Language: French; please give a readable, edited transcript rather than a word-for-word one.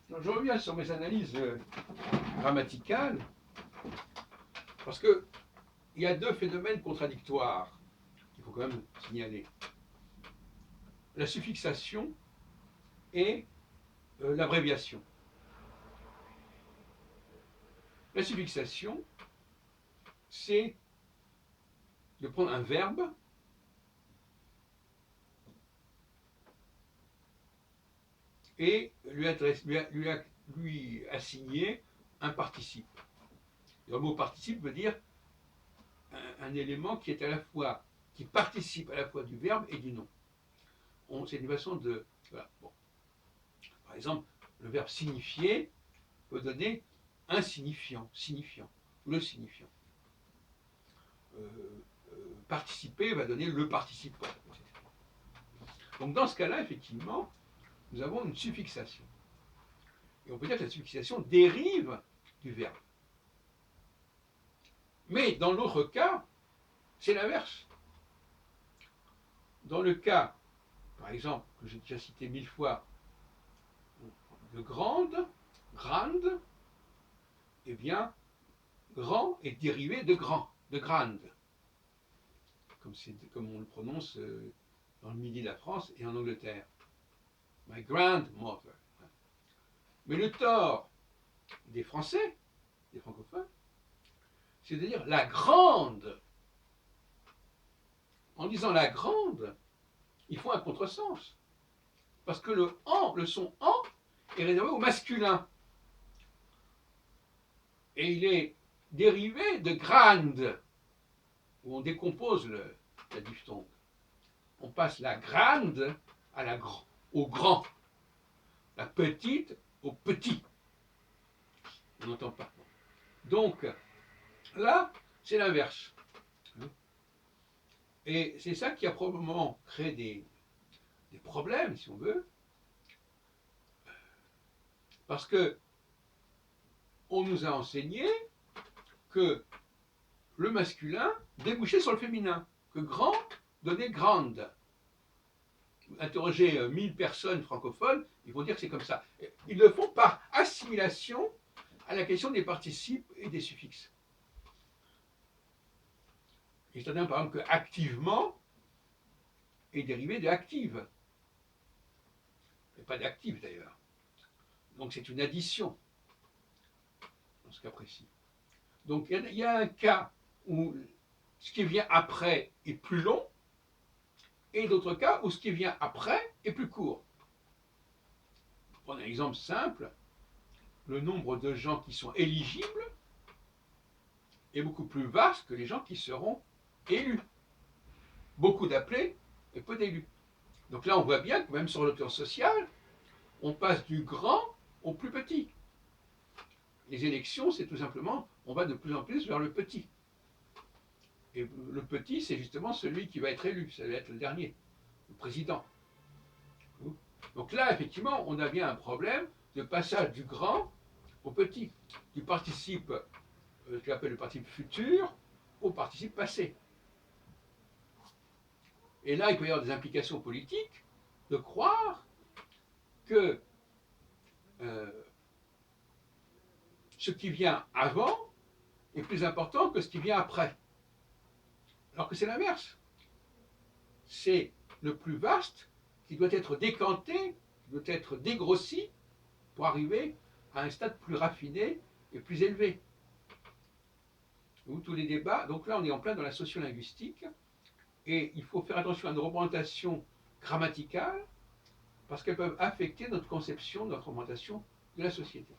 Donc, je reviens sur mes analyses grammaticales, parce qu'il y a deux phénomènes contradictoires qu'il faut quand même signaler. La suffixation et l'abréviation. La suffixation, c'est de prendre un verbe et lui assigner un participe. Le mot participe veut dire un élément qui est à la fois, qui participe à la fois du verbe et du nom. C'est une façon de... Voilà. Bon. Par exemple, le verbe signifier peut donner un signifiant, ou le signifiant. Participer va donner le participant. Donc dans ce cas-là, effectivement, nous avons une suffixation. Et on peut dire que la suffixation dérive du verbe. Mais dans l'autre cas, c'est l'inverse. Dans le cas, par exemple, que j'ai déjà cité 1000 fois, de grande, eh bien, grand est dérivé de grand, de grande, comme on le prononce dans le midi de la France et en Angleterre. My grandmother. Mais le tort des Français, des francophones, c'est de dire la grande. En disant la grande, il faut un contresens. Parce que le son en est réservé au masculin. Et il est dérivé de grande, où on décompose la diphtongue. On passe la grande au grand, la petite au petit. On n'entend pas. Donc, là, c'est l'inverse. Et c'est ça qui a probablement créé des problèmes, si on veut, parce que on nous a enseigné que le masculin débouchait sur le féminin, que grand donnait grande. Interrogez 1000 personnes francophones, ils vont dire que c'est comme ça. Ils le font par assimilation à la question des participes et des suffixes. C'est-à-dire, par exemple, que activement est dérivé de active. Et pas d'active d'ailleurs. Donc c'est une addition dans ce cas précis. Donc il y a un cas où ce qui vient après est plus long, et d'autres cas où ce qui vient après est plus court. Pour prendre un exemple simple, le nombre de gens qui sont éligibles est beaucoup plus vaste que les gens qui seront élus. Beaucoup d'appelés et peu d'élus. Donc là, on voit bien que même sur le plan social, on passe du grand au plus petit. Les élections, c'est tout simplement, on va de plus en plus vers le petit. Et le petit, c'est justement celui qui va être élu, ça va être le dernier, le président. Donc là, effectivement, on a bien un problème de passage du grand au petit, du participe, ce qu'on appelle le participe futur, au participe passé. Et là, il peut y avoir des implications politiques de croire que ce qui vient avant est plus important que ce qui vient après. Alors que c'est l'inverse. C'est le plus vaste qui doit être décanté, qui doit être dégrossi pour arriver à un stade plus raffiné et plus élevé. Où tous les débats, donc là on est en plein dans la sociolinguistique, et il faut faire attention à nos représentations grammaticales, parce qu'elles peuvent affecter notre conception, notre représentation de la société.